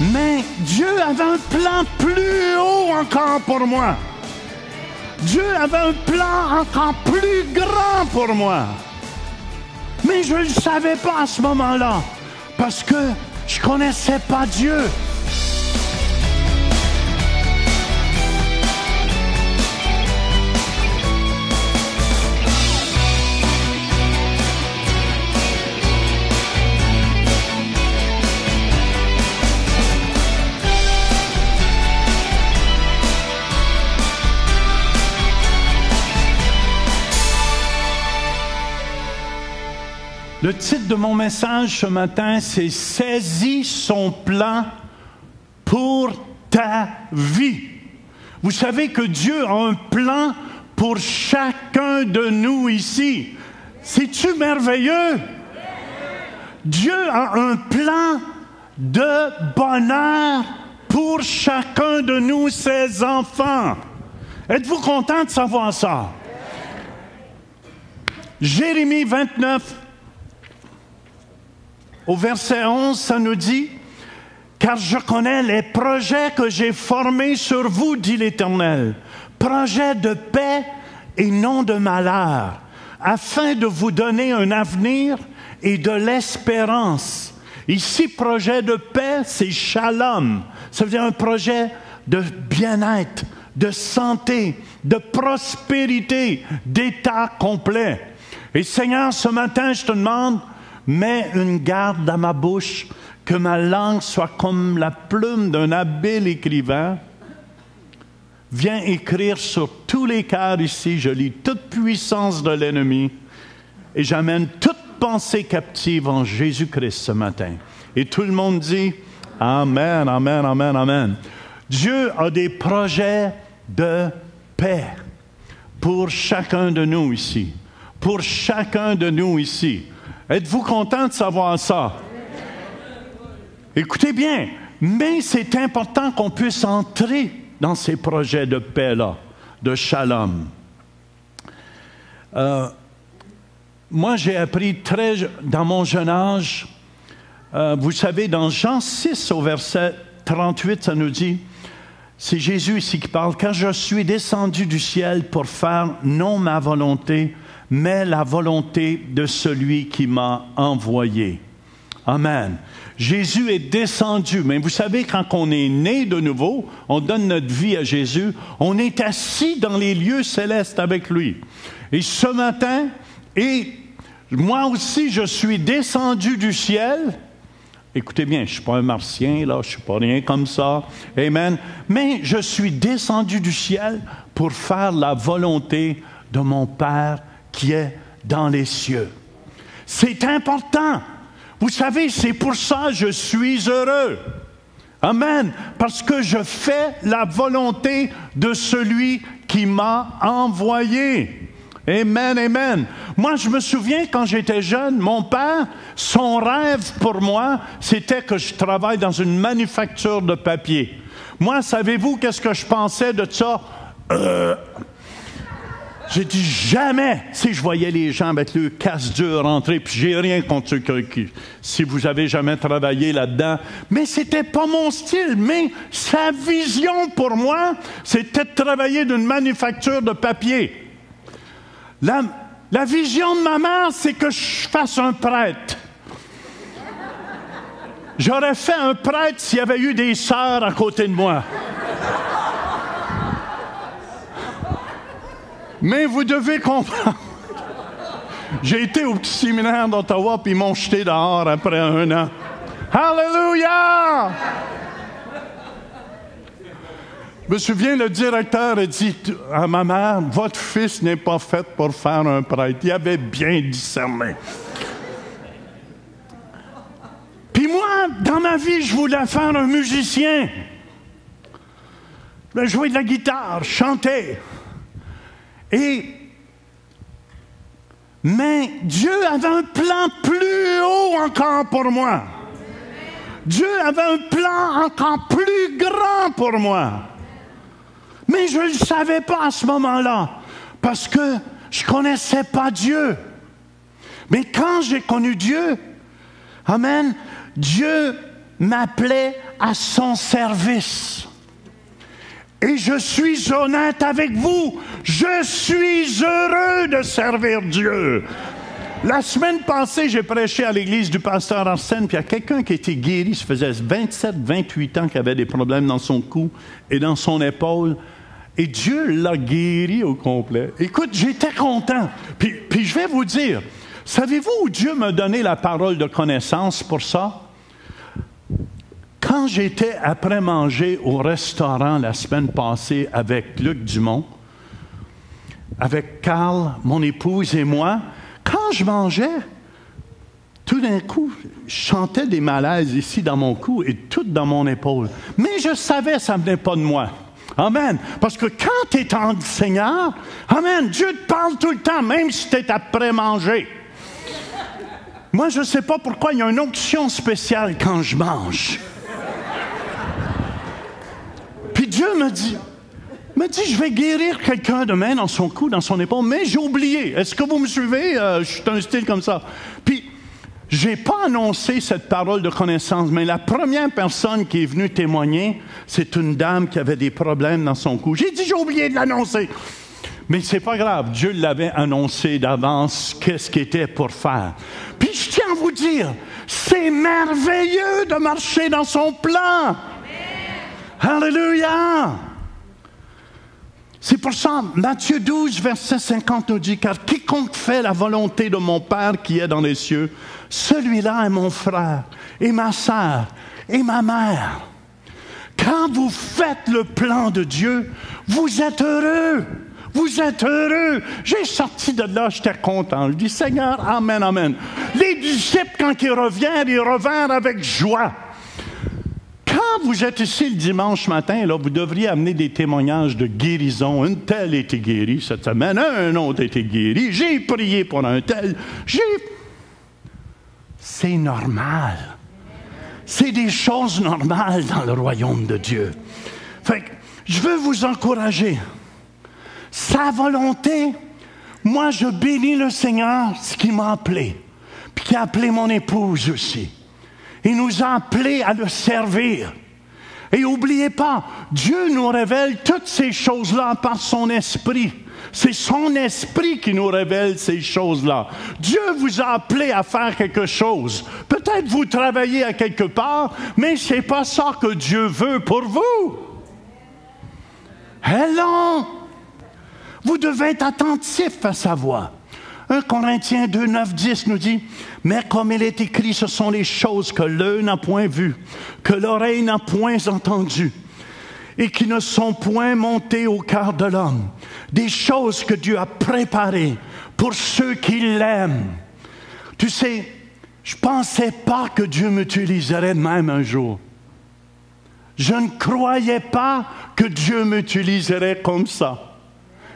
Mais Dieu avait un plan plus haut encore pour moi. Dieu avait un plan encore plus grand pour moi. Mais je ne le savais pas à ce moment-là, parce que je ne connaissais pas Dieu. Le titre de mon message ce matin, c'est « Saisis son plan pour ta vie ». Vous savez que Dieu a un plan pour chacun de nous ici. C'est-tu merveilleux? Dieu a un plan de bonheur pour chacun de nous, ses enfants. Êtes-vous content de savoir ça? Jérémie 29, au verset 11, ça nous dit « Car je connais les projets que j'ai formés sur vous, dit l'Éternel, projets de paix et non de malheur, afin de vous donner un avenir et de l'espérance. » Ici, projet de paix, c'est shalom. Ça veut dire un projet de bien-être, de santé, de prospérité, d'état complet. Et Seigneur, ce matin, je te demande, mets une garde à ma bouche, que ma langue soit comme la plume d'un habile écrivain. Viens écrire sur tous les cœurs ici. Je lis toute puissance de l'ennemi et j'amène toute pensée captive en Jésus-Christ ce matin. Et tout le monde dit Amen, Amen, Amen, Amen. Dieu a des projets de paix pour chacun de nous ici. Pour chacun de nous ici. Êtes-vous content de savoir ça? Écoutez bien, mais c'est important qu'on puisse entrer dans ces projets de paix-là, de shalom. Moi, j'ai appris dans mon jeune âge, vous savez, dans Jean 6, au verset 38, ça nous dit, c'est Jésus ici qui parle, « Car je suis descendu du ciel pour faire non ma volonté, mais la volonté de celui qui m'a envoyé. » Amen. Jésus est descendu. Mais vous savez, quand on est né de nouveau, on donne notre vie à Jésus, on est assis dans les lieux célestes avec lui. Et ce matin, et moi aussi, je suis descendu du ciel. Écoutez bien, je ne suis pas un martien, là, je ne suis pas rien comme ça. Amen. Mais je suis descendu du ciel pour faire la volonté de mon Père qui est dans les cieux. C'est important. Vous savez, c'est pour ça que je suis heureux. Amen. Parce que je fais la volonté de celui qui m'a envoyé. Amen, amen. Moi, je me souviens, quand j'étais jeune, mon père, son rêve pour moi, c'était que je travaille dans une manufacture de papier. Moi, savez-vous qu'est-ce que je pensais de ça? J'ai dit jamais, si je voyais les gens avec le casse-dur rentrer, puis j'ai rien contre ceux qui, si vous avez jamais travaillé là-dedans, mais c'était pas mon style, mais sa vision pour moi, c'était de travailler d'une manufacture de papier. La vision de ma mère, c'est que je fasse un prêtre. J'aurais fait un prêtre s'il y avait eu des sœurs à côté de moi. Mais vous devez comprendre. J'ai été au petit séminaire d'Ottawa, puis ils m'ont jeté dehors après 1 an. Alléluia! Je me souviens, le directeur a dit à ma mère, « Votre fils n'est pas fait pour faire un prêtre. » Il avait bien discerné. Puis moi, dans ma vie, je voulais faire un musicien. Je voulais jouer de la guitare, chanter. Mais Dieu avait un plan plus haut encore pour moi. Dieu avait un plan encore plus grand pour moi. Mais je ne le savais pas à ce moment-là, parce que je ne connaissais pas Dieu. Mais quand j'ai connu Dieu, amen, Dieu m'appelait à son service. Et je suis honnête avec vous, je suis heureux de servir Dieu. La semaine passée, j'ai prêché à l'église du pasteur Arsène, puis il y a quelqu'un qui était guéri, ça faisait 27-28 ans qu'il avait des problèmes dans son cou et dans son épaule. Et Dieu l'a guéri au complet. Écoute, j'étais content. Puis je vais vous dire, savez-vous où Dieu m'a donné la parole de connaissance pour ça? Quand j'étais après manger au restaurant la semaine passée avec Luc Dumont, avec Carl, mon épouse et moi, quand je mangeais, tout d'un coup, je sentais des malaises ici dans mon cou et tout dans mon épaule. Mais je savais que ça ne venait pas de moi. Amen. Parce que quand tu es en Seigneur, amen, Dieu te parle tout le temps, même si tu es après manger. Moi, je ne sais pas pourquoi il y a une onction spéciale quand je mange. Puis Dieu me dit, je vais guérir quelqu'un demain dans son cou, dans son épaule, mais j'ai oublié. Est-ce que vous me suivez? Je suis un style comme ça. Puis, je n'ai pas annoncé cette parole de connaissance, mais la première personne qui est venue témoigner, c'est une dame qui avait des problèmes dans son cou. J'ai dit, j'ai oublié de l'annoncer. Mais c'est pas grave, Dieu l'avait annoncé d'avance, qu'est-ce qu'il était pour faire. Puis, je tiens à vous dire, c'est merveilleux de marcher dans son plan. Alléluia! C'est pour ça, Matthieu 12, verset 50 nous dit, « Car quiconque fait la volonté de mon Père qui est dans les cieux, celui-là est mon frère, et ma sœur, et ma mère. » Quand vous faites le plan de Dieu, vous êtes heureux. Vous êtes heureux. J'ai sorti de là, j'étais content. Je dis, « Seigneur, amen, amen. » Les disciples, quand ils revinrent avec joie. Quand vous êtes ici le dimanche matin, là, vous devriez amener des témoignages de guérison. Une telle a été guérie cette semaine, un autre a été guéri. J'ai prié pour un tel. C'est normal. C'est des choses normales dans le royaume de Dieu. Fait que je veux vous encourager. Sa volonté, moi je bénis le Seigneur, ce qui m'a appelé, puis qui a appelé mon épouse aussi. Il nous a appelés à le servir. Et n'oubliez pas, Dieu nous révèle toutes ces choses-là par son esprit. C'est son esprit qui nous révèle ces choses-là. Dieu vous a appelé à faire quelque chose. Peut-être vous travaillez à quelque part, mais ce n'est pas ça que Dieu veut pour vous. Hello! Vous devez être attentif à sa voix. 1 Corinthiens 2, 9, 10 nous dit, « Mais comme il est écrit, ce sont les choses que l'œil n'a point vues, que l'oreille n'a point entendues, et qui ne sont point montées au cœur de l'homme, des choses que Dieu a préparées pour ceux qui l'aiment. » Tu sais, je ne pensais pas que Dieu m'utiliserait de même un jour. Je ne croyais pas que Dieu m'utiliserait comme ça.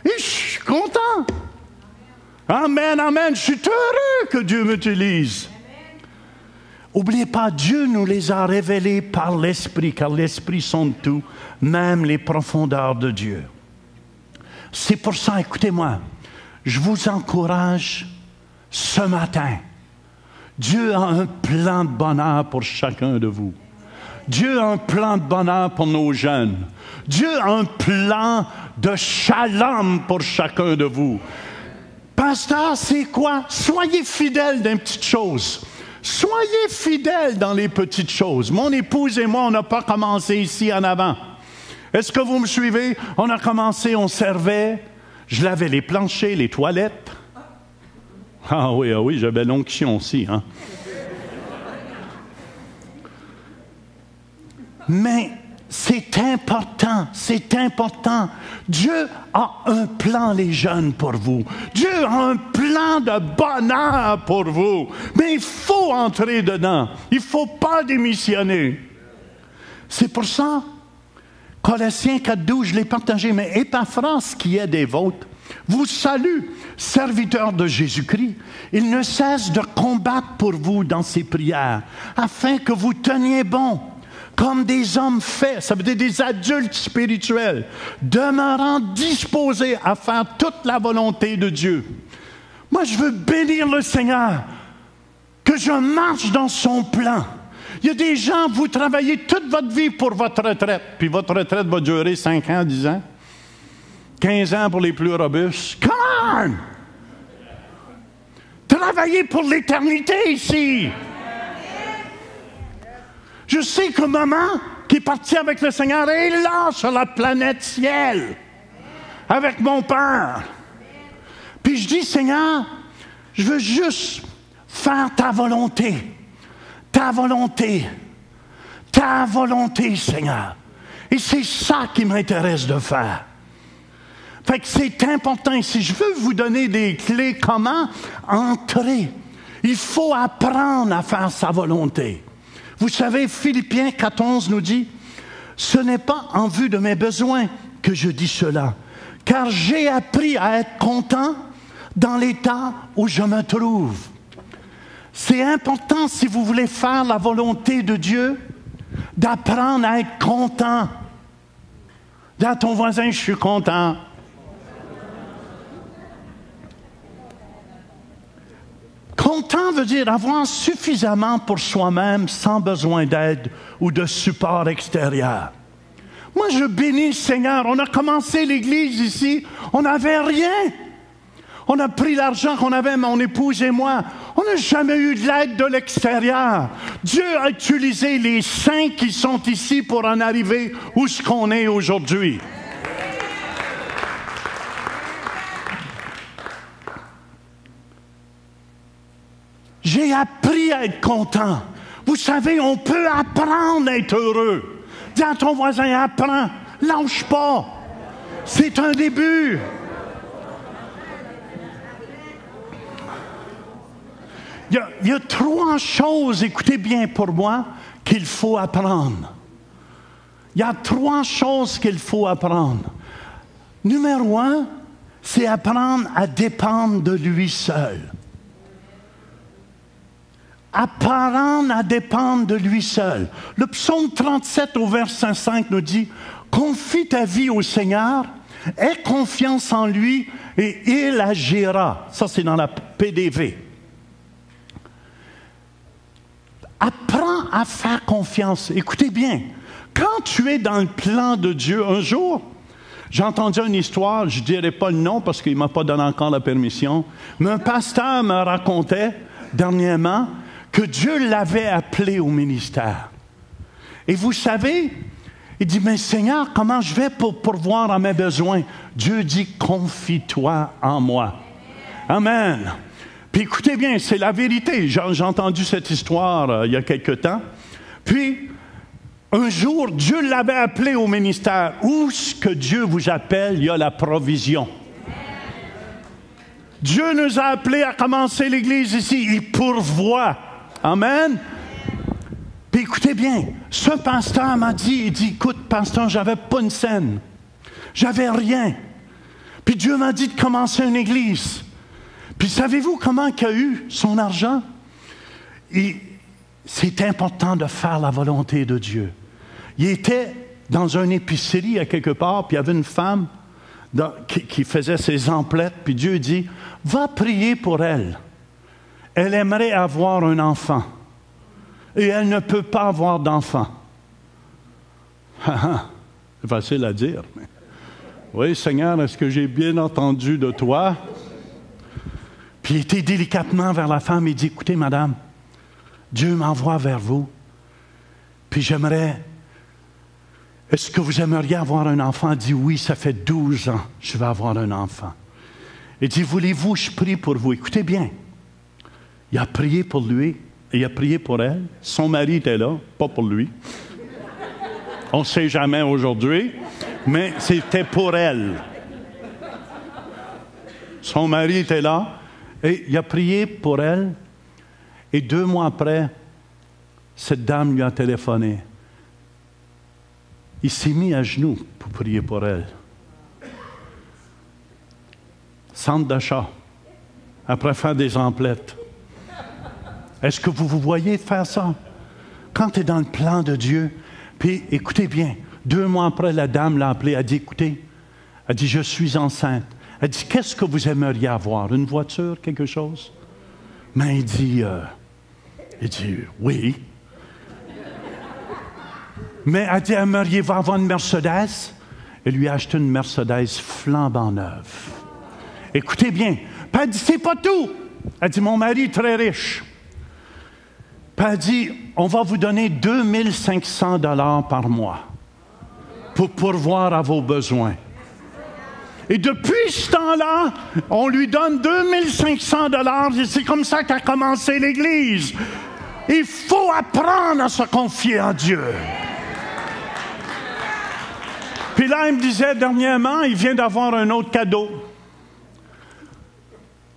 Et je suis content. Amen, amen. Je suis heureux que Dieu m'utilise. N'oubliez pas, Dieu nous les a révélés par l'Esprit, car l'Esprit sonde tout, même les profondeurs de Dieu. C'est pour ça, écoutez-moi, je vous encourage ce matin. Dieu a un plan de bonheur pour chacun de vous. Dieu a un plan de bonheur pour nos jeunes. Dieu a un plan de shalom pour chacun de vous. Pasteur, c'est quoi? Soyez fidèles dans les petites choses. Soyez fidèles dans les petites choses. Mon épouse et moi, on n'a pas commencé ici en avant. Est-ce que vous me suivez? On a commencé, on servait. Je lavais les planchers, les toilettes. Ah oui, j'avais l'onction aussi, hein. Mais c'est important. Dieu a un plan, les jeunes, pour vous. Dieu a un plan de bonheur pour vous. Mais il faut entrer dedans. Il ne faut pas démissionner. C'est pour ça, Colossiens 4.12, je l'ai partagé, mais Épaphras, qui est des vôtres, vous salue, serviteur de Jésus-Christ. Il ne cesse de combattre pour vous dans ses prières, afin que vous teniez bon, comme des hommes faits, ça veut dire des adultes spirituels, demeurant disposés à faire toute la volonté de Dieu. Moi, je veux bénir le Seigneur, que je marche dans son plan, Il y a des gens, vous travaillez toute votre vie pour votre retraite, puis votre retraite va durer 5 ans, 10 ans, 15 ans pour les plus robustes. Come on! Travaillez pour l'éternité ici. Je sais que maman, qui est partie avec le Seigneur, est là sur la planète ciel, avec mon Père. Puis je dis, Seigneur, je veux juste faire ta volonté. Ta volonté. Ta volonté, Seigneur. Et c'est ça qui m'intéresse de faire. Fait que c'est important ici. Je veux vous donner des clés. Comment entrer? Il faut apprendre à faire sa volonté. Vous savez, Philippiens 14 nous dit, « Ce n'est pas en vue de mes besoins que je dis cela, car j'ai appris à être content dans l'état où je me trouve. » C'est important, si vous voulez faire la volonté de Dieu, d'apprendre à être content. Dis à ton voisin, je suis content. Content veut dire avoir suffisamment pour soi-même sans besoin d'aide ou de support extérieur. Moi, je bénis le Seigneur. On a commencé l'Église ici, on n'avait rien. On a pris l'argent qu'on avait, mon épouse et moi. On n'a jamais eu de l'aide de l'extérieur. Dieu a utilisé les saints qui sont ici pour en arriver où ce qu'on est aujourd'hui. J'ai appris à être content. Vous savez, on peut apprendre à être heureux. Dis à ton voisin, apprends. Lâche pas. C'est un début. Il y a 3 choses, écoutez bien pour moi, qu'il faut apprendre. Il y a 3 choses qu'il faut apprendre. Numéro 1, c'est apprendre à dépendre de lui seul. Apprendre à dépendre de lui seul. Le psaume 37 au verset 5 nous dit, « Confie ta vie au Seigneur, aie confiance en lui et il agira. » Ça, c'est dans la PDV. Apprends à faire confiance. Écoutez bien, quand tu es dans le plan de Dieu, un jour, j'ai entendu une histoire, je ne dirai pas le nom parce qu'il ne m'a pas donné encore la permission, mais un pasteur me racontait dernièrement que Dieu l'avait appelé au ministère. Et vous savez, il dit, mais Seigneur, comment je vais pour pourvoir à mes besoins? Dieu dit, confie-toi en moi. Amen. Puis écoutez bien, c'est la vérité. J'ai entendu cette histoire il y a quelque temps. Puis, un jour, Dieu l'avait appelé au ministère. Où ce que Dieu vous appelle, il y a la provision. Dieu nous a appelés à commencer l'Église ici. Il pourvoit. Amen. Puis écoutez bien, ce pasteur m'a dit, il dit, écoute, pasteur, j'avais pas une scène. J'avais rien. Puis Dieu m'a dit de commencer une Église. Puis savez-vous comment il a eu son argent? C'est important de faire la volonté de Dieu. Il était dans une épicerie à quelque part, puis il y avait une femme qui faisait ses emplettes, puis Dieu dit, va prier pour elle. Elle aimerait avoir un enfant. Et elle ne peut pas avoir d'enfant. C'est facile à dire. Mais... Oui, Seigneur, est-ce que j'ai bien entendu de toi? Puis il était délicatement vers la femme et dit, écoutez, madame, Dieu m'envoie vers vous. Puis j'aimerais... Est-ce que vous aimeriez avoir un enfant? Elle dit, oui, ça fait 12 ans que je vais avoir un enfant. Il dit, voulez-vous, je prie pour vous. Écoutez bien. Il a prié pour lui et il a prié pour elle. Son mari était là, pas pour lui. On ne sait jamais aujourd'hui, mais c'était pour elle. Son mari était là et il a prié pour elle. Et 2 mois après, cette dame lui a téléphoné. Il s'est mis à genoux pour prier pour elle. Centre d'achat. Après faire des emplettes. Est-ce que vous voyez faire ça? Quand tu es dans le plan de Dieu, puis écoutez bien, 2 mois après, la dame l'a appelé, elle a dit, écoutez, elle dit, je suis enceinte. Elle dit, qu'est-ce que vous aimeriez avoir? Une voiture, quelque chose? Mais il dit, oui. Mais elle dit, aimeriez-vous avoir une Mercedes? Elle lui a acheté une Mercedes flambant neuve. Écoutez bien. Puis elle dit, c'est pas tout. Elle dit, mon mari est très riche. Puis elle dit, on va vous donner 2500 $ par mois pour pourvoir à vos besoins. Et depuis ce temps-là, on lui donne 2500 $ et c'est comme ça qu'a commencé l'Église. Il faut apprendre à se confier en Dieu. Puis là, il me disait dernièrement, il vient d'avoir un autre cadeau.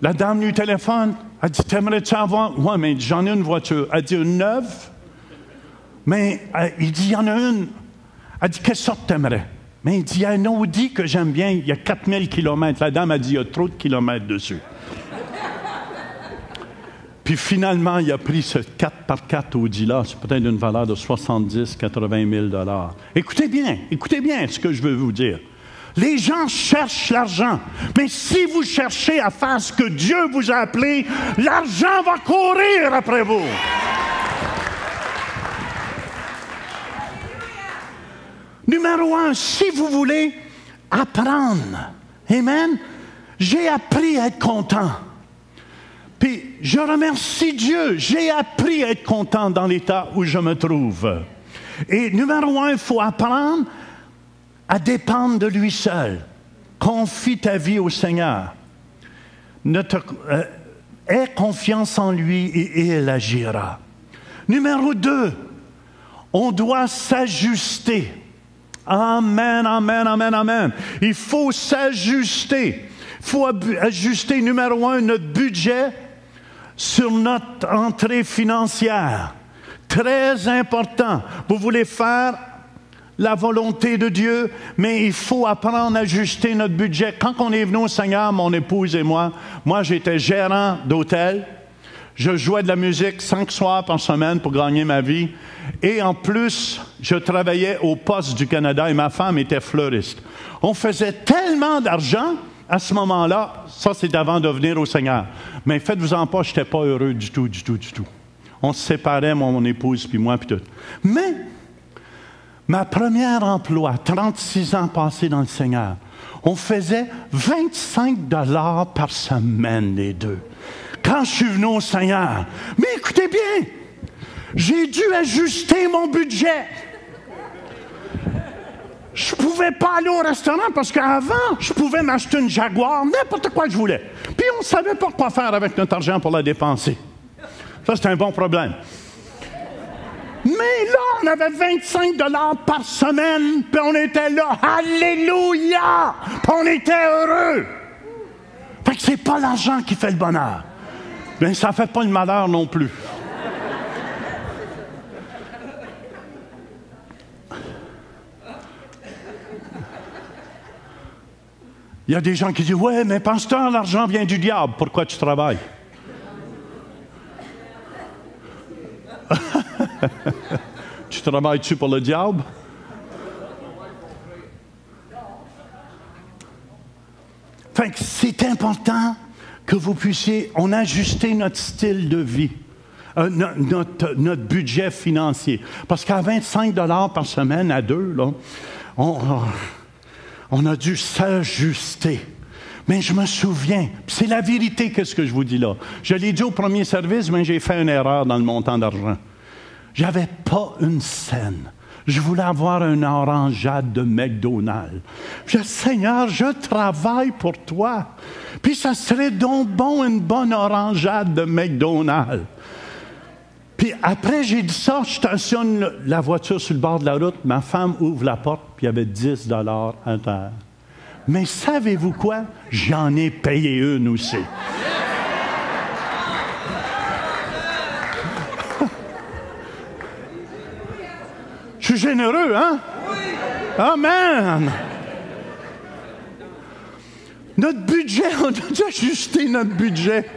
La dame lui téléphone. Elle dit, t'aimerais-tu avoir? Oui, mais j'en ai une voiture. Elle dit, une neuve? Mais il dit, il y en a une. Elle dit, quelle sorte t'aimerais? Mais il dit, il y a un Audi que j'aime bien, il y a 4000 kilomètres. La dame a dit, il y a trop de kilomètres dessus. Puis finalement, il a pris ce 4x4 Audi-là, c'est peut-être d'une valeur de 70-80 000 $. Écoutez bien ce que je veux vous dire. Les gens cherchent l'argent, mais si vous cherchez à faire ce que Dieu vous a appelé, l'argent va courir après vous. Numéro 1, si vous voulez apprendre, amen, j'ai appris à être content. Puis, je remercie Dieu, j'ai appris à être content dans l'état où je me trouve. Et numéro 1, il faut apprendre à dépendre de lui seul. Confie ta vie au Seigneur. Aie confiance en lui et il agira. Numéro 2, on doit s'ajuster. Amen, amen, amen, amen. Il faut s'ajuster. Il faut ajuster, numéro 1, notre budget sur notre entrée financière. Très important. Vous voulez faire la volonté de Dieu, mais il faut apprendre à ajuster notre budget. Quand on est venu au Seigneur, mon épouse et moi j'étais gérant d'hôtel. Je jouais de la musique 5 soirs par semaine pour gagner ma vie. Et en plus, je travaillais au Poste du Canada et ma femme était fleuriste. On faisait tellement d'argent à ce moment-là, ça c'est avant de venir au Seigneur. Mais faites-vous-en pas, je n'étais pas heureux du tout. On se séparait, mon épouse puis moi, puis tout. Mais, ma première emploi, 36 ans passés dans le Seigneur, on faisait 25 $ par semaine, les deux. Quand je suis venu au Seigneur, mais écoutez bien, j'ai dû ajuster mon budget. Je ne pouvais pas aller au restaurant parce qu'avant, je pouvais m'acheter une Jaguar, n'importe quoi je voulais. Puis on ne savait pas quoi faire avec notre argent pour la dépenser. Ça, c'est un bon problème. Mais là, on avait 25 $ par semaine, puis on était là, alléluia! Puis on était heureux. Fait que c'est pas l'argent qui fait le bonheur. Mais ça ne fait pas le malheur non plus. Il y a des gens qui disent, ouais, mais pasteur, l'argent vient du diable. Pourquoi tu travailles? Tu travailles-tu pour le diable? Fait que c'est important que vous puissiez, on a ajusté notre style de vie, notre budget financier. Parce qu'à 25 $ par semaine, à deux, là, on a dû s'ajuster. Mais je me souviens, c'est la vérité, qu'est-ce que je vous dis là. Je l'ai dit au premier service, mais j'ai fait une erreur dans le montant d'argent. J'avais pas une scène. Je voulais avoir un orangeade de McDonald's. Je dis, Seigneur, je travaille pour toi. Puis ça serait donc bon une bonne orangeade de McDonald's. Puis après, j'ai dit ça, je stationne la voiture sur le bord de la route. Ma femme ouvre la porte, puis il y avait 10 $ à terre. Mais savez-vous quoi? J'en ai payé une aussi. Je suis généreux, hein? Amen! Notre budget, on a dû ajuster notre budget,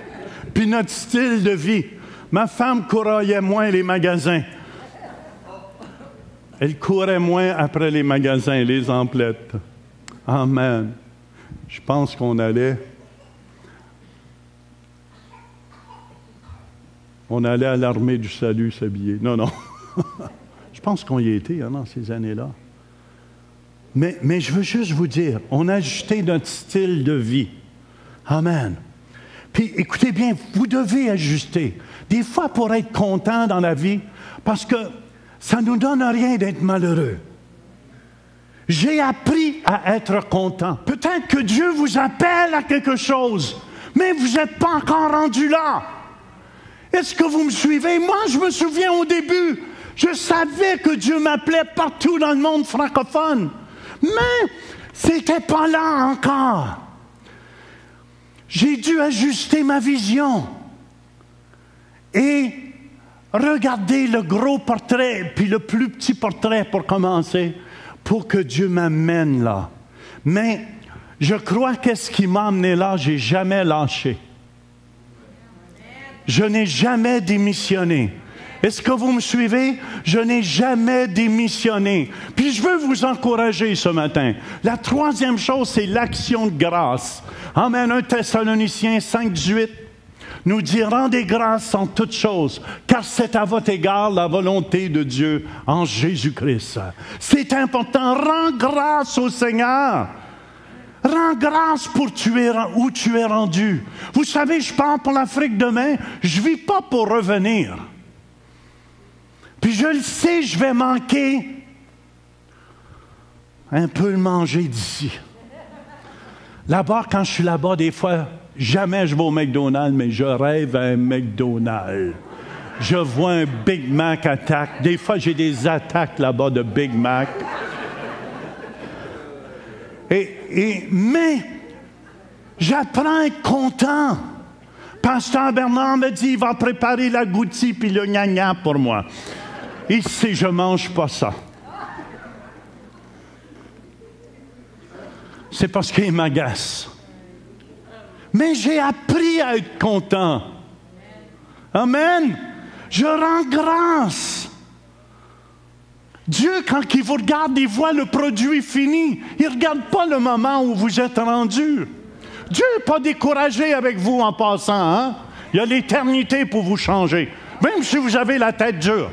puis notre style de vie. Ma femme couraillait moins les magasins. Elle courait moins après les magasins, les emplettes. Amen. Je pense qu'on allait à l'armée du salut s'habiller. Non. Je pense qu'on y était dans ces années-là. Mais je veux juste vous dire, on a ajusté notre style de vie. Amen. Puis écoutez bien, vous devez ajuster. Des fois, pour être content dans la vie, parce que ça ne nous donne rien d'être malheureux. J'ai appris à être content. Peut-être que Dieu vous appelle à quelque chose, mais vous n'êtes pas encore rendu là. Est-ce que vous me suivez? Moi, je me souviens au début, je savais que Dieu m'appelait partout dans le monde francophone, mais c'était pas là encore. J'ai dû ajuster ma vision et regarder le gros portrait, puis le plus petit portrait pour commencer, pour que Dieu m'amène là. Mais je crois qu'est-ce qui m'a amené là, j'ai jamais lâché. Je n'ai jamais démissionné. Est-ce que vous me suivez? Je n'ai jamais démissionné. Puis je veux vous encourager ce matin. La troisième chose, c'est l'action de grâce. Amen. 1 Thessaloniciens 5, 18 nous dit « Rendez grâce en toutes choses, car c'est à votre égard la volonté de Dieu en Jésus-Christ. » C'est important. Rends grâce au Seigneur. Rends grâce pour où tu es rendu. Vous savez, je pars pour l'Afrique demain. Je ne vis pas pour revenir. Puis je le sais, je vais manquer un peu le manger d'ici. Là-bas, quand je suis là-bas, des fois, jamais je vais au McDonald's, mais je rêve à un McDonald's. Je vois un Big Mac attaque. Des fois, j'ai des attaques là-bas de Big Mac. Mais j'apprends à être content. Pasteur Bernard me dit, il va préparer la goutti puis le gna-gna pour moi. Ici, je ne mange pas ça. C'est parce qu'il m'agace. Mais j'ai appris à être content. Amen. Je rends grâce. Dieu, quand il vous regarde, il voit le produit fini. Il ne regarde pas le moment où vous êtes rendu. Dieu n'est pas découragé avec vous en passant. Hein? Il y a l'éternité pour vous changer. Même si vous avez la tête dure.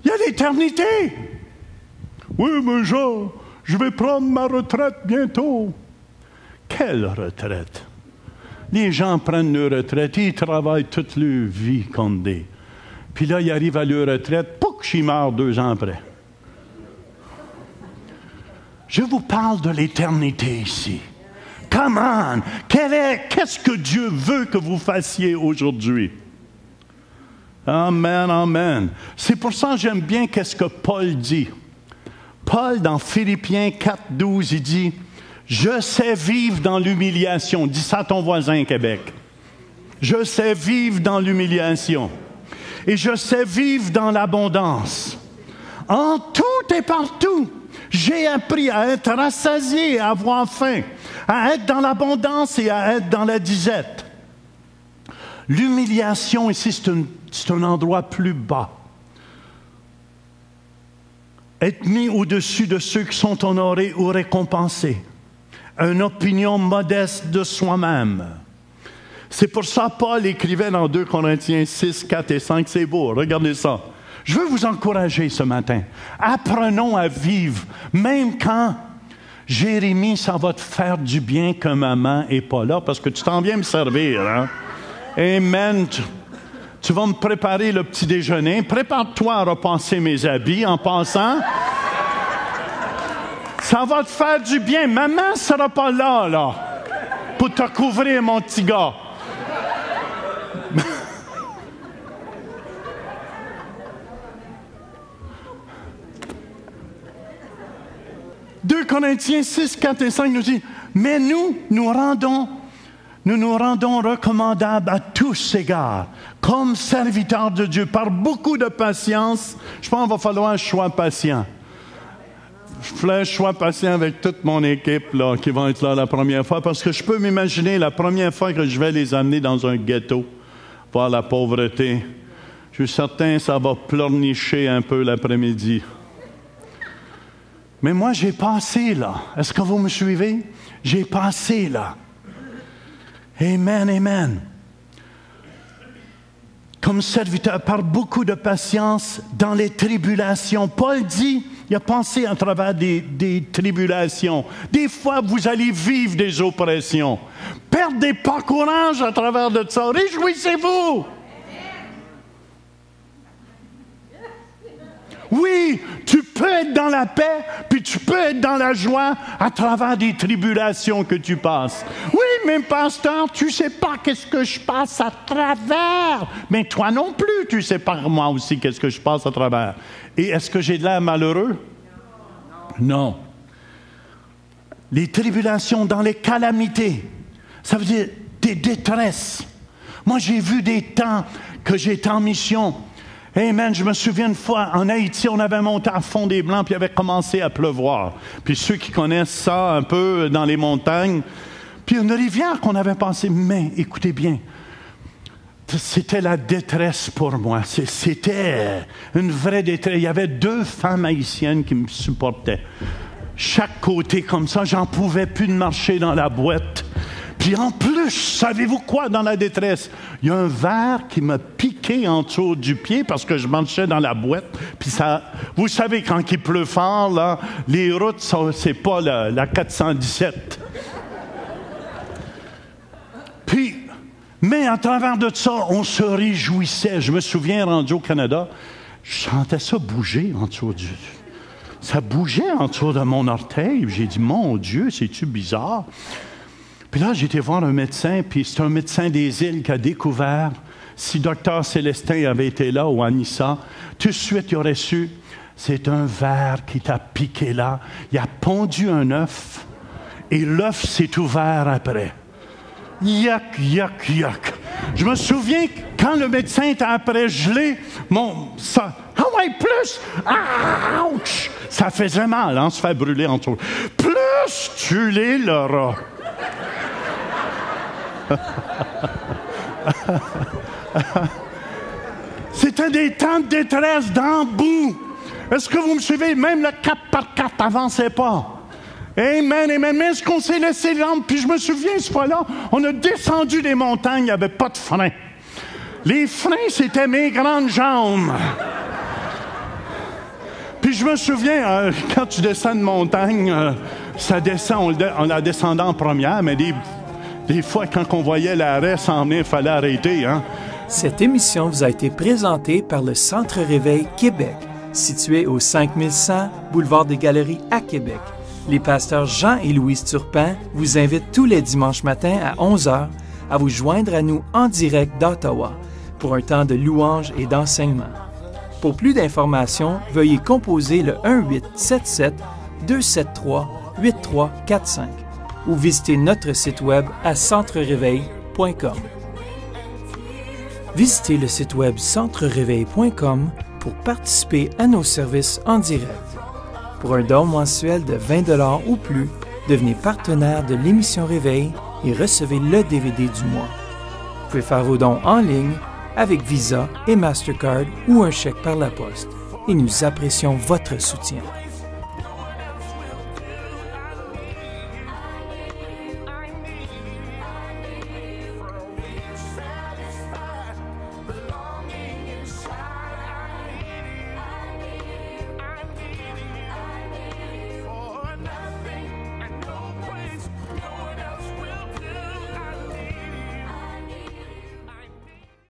Il y a l'éternité. Oui, mais je vais prendre ma retraite bientôt. Quelle retraite? Les gens prennent leur retraite, ils travaillent toute leur vie comme des... Puis là, ils arrivent à leur retraite, pouc, ils meurent 2 ans après. Je vous parle de l'éternité ici. Come on! Qu'est-ce que Dieu veut que vous fassiez aujourd'hui? Amen, amen. C'est pour ça que j'aime bien qu'est-ce que Paul dit. Paul, dans Philippiens 4, 12, il dit, « Je sais vivre dans l'humiliation. » Dis ça à ton voisin, Québec. « Je sais vivre dans l'humiliation. Et je sais vivre dans l'abondance. En tout et partout, j'ai appris à être rassasié, à avoir faim, à être dans l'abondance et à être dans la disette. » L'humiliation ici, c'est un endroit plus bas. Être mis au-dessus de ceux qui sont honorés ou récompensés. Une opinion modeste de soi-même. C'est pour ça que Paul écrivait dans 2 Corinthiens 6, 4 et 5. C'est beau, regardez ça. Je veux vous encourager ce matin. Apprenons à vivre, même quand, Jérémie, ça va te faire du bien que maman n'est pas là, parce que tu t'en viens me servir. Hein? Amen. Tu vas me préparer le petit déjeuner. Prépare-toi à repasser mes habits en passant. Ça va te faire du bien. Maman ne sera pas là, pour te couvrir, mon petit gars. « 2 Corinthiens 6, 4 et 5 nous dit, « Mais nous nous rendons recommandables à tous égards, comme serviteurs de Dieu, par beaucoup de patience. » Je pense qu'il va falloir que je sois patient. Je sois patient avec toute mon équipe là, qui va être là la première fois, parce que je peux m'imaginer la première fois que je vais les amener dans un ghetto, voir la pauvreté. Je suis certain que ça va pleurnicher un peu l'après-midi. Mais moi, j'ai passé là. Est-ce que vous me suivez? J'ai passé là. Amen, amen. comme serviteur par beaucoup de patience dans les tribulations. Paul dit, il a pensé à travers des tribulations. Des fois, vous allez vivre des oppressions. Perdez pas courage à travers de ça. Réjouissez-vous. Oui, tu peux être dans la paix, puis tu peux être dans la joie à travers des tribulations que tu passes. Oui, mais pasteur, tu sais pas qu'est-ce que je passe à travers. Mais toi non plus, tu sais pas moi aussi qu'est-ce que je passe à travers. Et est-ce que j'ai de l'air malheureux? Non. Les tribulations dans les calamités, ça veut dire des détresses. Moi, j'ai vu des temps que j'étais en mission. Amen, je me souviens une fois, en Haïti, on avait monté à Fond des Blancs, puis il avait commencé à pleuvoir. Puis ceux qui connaissent ça un peu dans les montagnes, puis une rivière qu'on avait pensé, mais écoutez bien, c'était la détresse pour moi. C'était une vraie détresse. Il y avait 2 femmes haïtiennes qui me supportaient. Chaque côté comme ça, j'en pouvais plus de marcher dans la boîte. Puis en plus, savez-vous quoi dans la détresse? Il y a un verre qui m'a piqué en dessous du pied parce que je marchais dans la boîte. Puis ça, vous savez, quand il pleut fort, là, les routes, c'est pas la 417. Puis, mais à travers de ça, on se réjouissait. Je me souviens, rendu au Canada, je sentais ça bouger en dessous du... Ça bougeait en dessous de mon orteil. J'ai dit, mon Dieu, c'est-tu bizarre? Puis là, j'ai été voir un médecin, puis c'est un médecin des îles qui a découvert, si Dr Célestin avait été là ou Anissa, tout de suite, il aurait su, c'est un ver qui t'a piqué là. Il a pondu un œuf, et l'œuf s'est ouvert après. Yuck, yuck, yuck. Je me souviens quand le médecin était après gelé, ça... Ah ouais, plus! Ouch! Ça faisait mal, hein, se faire brûler en dessous. Plus tu les l'auras. C'était des temps de détresse d'embout. Est-ce que vous me suivez? Même le 4x4 n'avançait pas. Amen, amen. Mais est-ce qu'on s'est laissé l'âme? Puis je me souviens, ce fois-là, on a descendu des montagnes, il n'y avait pas de frein. Les freins, c'était mes grandes jambes. Puis je me souviens, quand tu descends une montagne, ça descend, on la descendait en première, mais des fois, quand on voyait l'arrêt s'en venir, il fallait arrêter. Hein? Cette émission vous a été présentée par le Centre Réveil Québec, situé au 5100 Boulevard des Galeries à Québec. Les pasteurs Jean et Louise Turpin vous invitent tous les dimanches matins à 11h à vous joindre à nous en direct d'Ottawa pour un temps de louange et d'enseignement. Pour plus d'informations, veuillez composer le 1-877-273-8345 ou visiter notre site web à centreréveil.com. Visitez le site web centreréveil.com pour participer à nos services en direct. Pour un don mensuel de 20$ ou plus, devenez partenaire de l'émission Réveil et recevez le DVD du mois. Vous pouvez faire vos dons en ligne avec Visa et Mastercard ou un chèque par la poste. Et nous apprécions votre soutien.